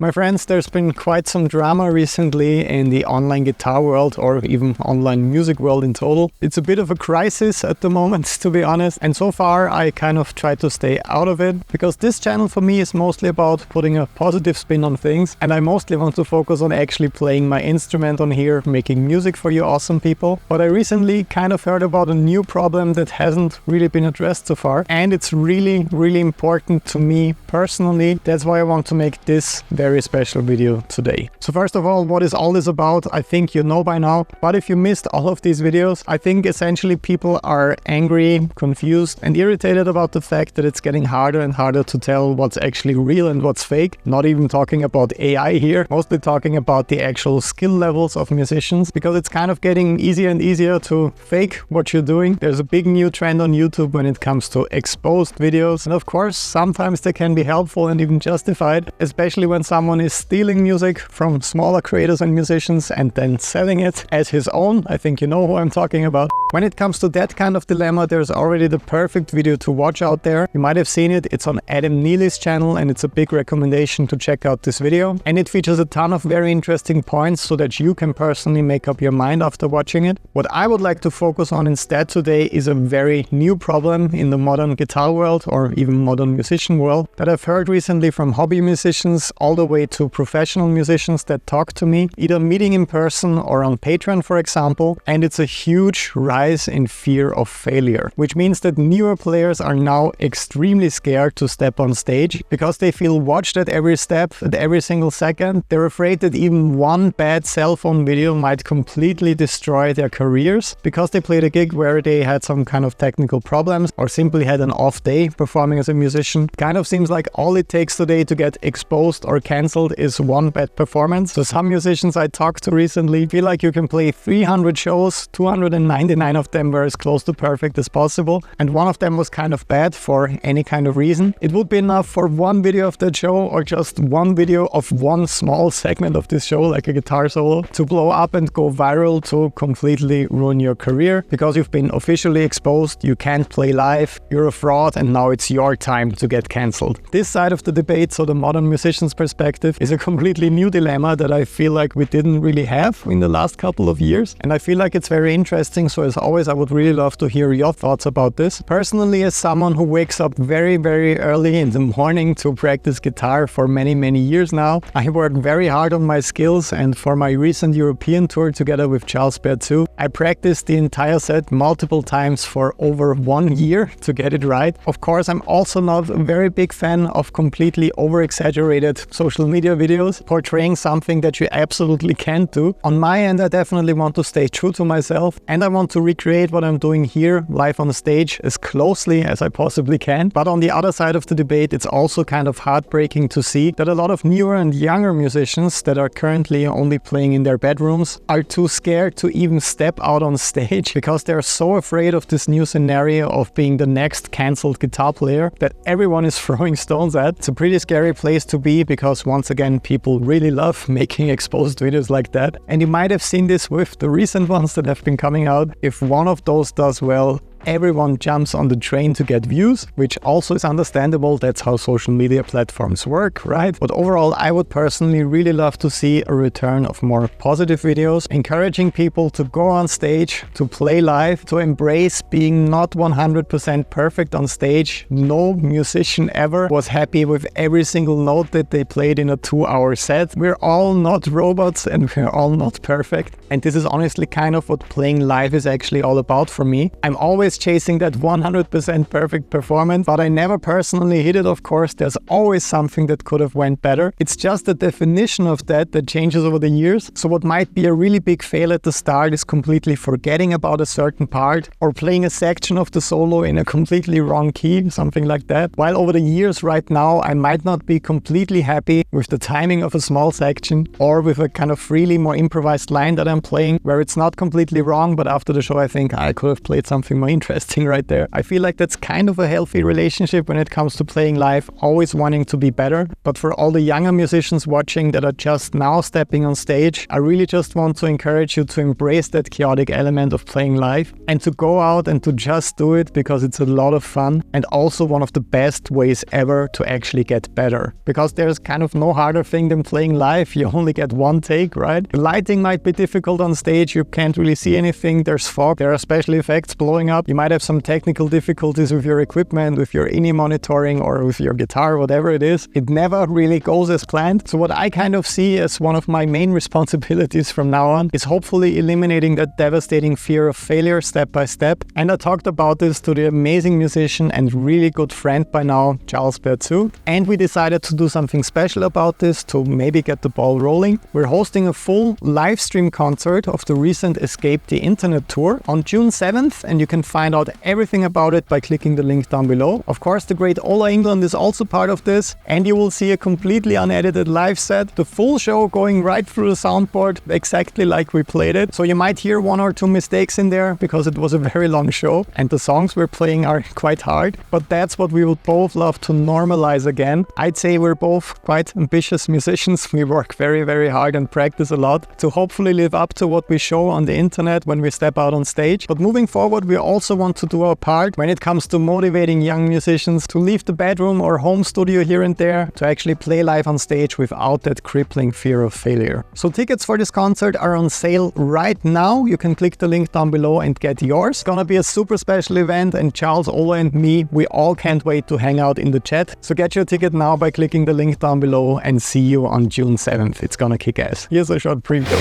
My friends, there's been quite some drama recently in the online guitar world or even online music world in total. It's a bit of a crisis at the moment, to be honest. And so far, I kind of try to stay out of it because this channel for me is mostly about putting a positive spin on things. And I mostly want to focus on actually playing my instrument on here, making music for you awesome people. But I recently kind of heard about a new problem that hasn't really been addressed so far. And it's really, really important to me personally. That's why I want to make this very special video today. So first of all, what is all this about? I think you know by now, but if you missed all of these videos, I think essentially people are angry, confused and irritated about the fact that it's getting harder and harder to tell what's actually real and what's fake. Not even talking about AI here, mostly talking about the actual skill levels of musicians, because it's kind of getting easier and easier to fake what you're doing. There's a big new trend on YouTube when it comes to exposed videos. And of course, sometimes they can be helpful and even justified, especially when someone is stealing music from smaller creators and musicians and then selling it as his own. I think you know who I'm talking about. When it comes to that kind of dilemma, there's already the perfect video to watch out there. You might have seen it. It's on Adam Neely's channel and it's a big recommendation to check out this video. And it features a ton of very interesting points so that you can personally make up your mind after watching it. What I would like to focus on instead today is a very new problem in the modern guitar world or even modern musician world that I've heard recently from hobby musicians all the way to professional musicians that talk to me, either meeting in person or on Patreon, for example. And it's a huge rise in fear of failure, which means that newer players are now extremely scared to step on stage because they feel watched at every step, at every single second. They're afraid that even one bad cell phone video might completely destroy their careers because they played a gig where they had some kind of technical problems or simply had an off day performing as a musician. Kind of seems like all it takes today to get exposed or cancelled is one bad performance. So some musicians I talked to recently feel like you can play 300 shows, 299 of them were as close to perfect as possible, and one of them was kind of bad for any kind of reason. It would be enough for one video of that show or just one video of one small segment of this show, like a guitar solo, to blow up and go viral, to completely ruin your career because you've been officially exposed, you can't play live, you're a fraud, and now it's your time to get cancelled. This side of the debate, so the modern musician's perspective, is a completely new dilemma that I feel like we didn't really have in the last couple of years. And I feel like it's very interesting. So as always, I would really love to hear your thoughts about this. Personally, as someone who wakes up very, very early in the morning to practice guitar for many, many years now, I work very hard on my skills. And for my recent European tour together with Charles Berthoud, I practiced the entire set multiple times for over 1 year to get it right. Of course, I'm also not a very big fan of completely over-exaggerated social media videos portraying something that you absolutely can't do. On my end, I definitely want to stay true to myself and I want to recreate what I'm doing here live on stage as closely as I possibly can. But on the other side of the debate, it's also kind of heartbreaking to see that a lot of newer and younger musicians that are currently only playing in their bedrooms are too scared to even step out on stage because they're so afraid of this new scenario of being the next cancelled guitar player that everyone is throwing stones at. It's a pretty scary place to be because once again, people really love making exposed videos like that. And you might have seen this with the recent ones that have been coming out. If one of those does well, everyone jumps on the train to get views, which also is understandable. That's how social media platforms work, right? But overall, I would personally really love to see a return of more positive videos, encouraging people to go on stage, to play live, to embrace being not 100% perfect on stage. No musician ever was happy with every single note that they played in a 2-hour set. We're all not robots and we're all not perfect. And this is honestly kind of what playing live is actually all about for me. I'm always chasing that 100% perfect performance, but I never personally hit it, of course. There's always something that could have went better. It's just the definition of that changes over the years. So what might be a really big fail at the start is completely forgetting about a certain part or playing a section of the solo in a completely wrong key, something like that. While over the years right now, I might not be completely happy with the timing of a small section or with a kind of really more improvised line that I'm playing where it's not completely wrong, but after the show I think I could have played something more interesting. interesting right there. I feel like that's kind of a healthy relationship when it comes to playing live, always wanting to be better. But for all the younger musicians watching that are just now stepping on stage, I really just want to encourage you to embrace that chaotic element of playing live and to go out and to just do it, because it's a lot of fun and also one of the best ways ever to actually get better. Because there's kind of no harder thing than playing live. You only get one take, right? The lighting might be difficult on stage. You can't really see anything. There's fog. There are special effects blowing up. You might have some technical difficulties with your equipment, with your INI monitoring or with your guitar, whatever it is. It never really goes as planned. So what I kind of see as one of my main responsibilities from now on is hopefully eliminating that devastating fear of failure step by step. And I talked about this to the amazing musician and really good friend by now, Charles Berthoud. And we decided to do something special about this to maybe get the ball rolling. We're hosting a full live stream concert of the recent Escape the Internet tour on June 7th, and you can find out everything about it by clicking the link down below. Of course, the great Ola England is also part of this, and you will see a completely unedited live set, the full show going right through the soundboard, exactly like we played it. So you might hear one or two mistakes in there because it was a very long show and the songs we're playing are quite hard, but that's what we would both love to normalize again. I'd say we're both quite ambitious musicians. We work very, very hard and practice a lot to hopefully live up to what we show on the internet when we step out on stage. But moving forward, we also want to do our part when it comes to motivating young musicians to leave the bedroom or home studio here and there to actually play live on stage without that crippling fear of failure. So tickets for this concert are on sale right now. You can click the link down below and get yours. It's gonna be a super special event, and Charles, Ola and me, we all can't wait to hang out in the chat. So get your ticket now by clicking the link down below, and see you on June 7th. It's gonna kick ass. Here's a short preview.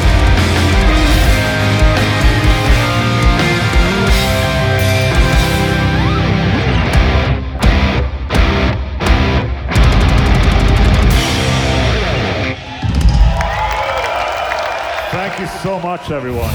Thank you so much, everyone.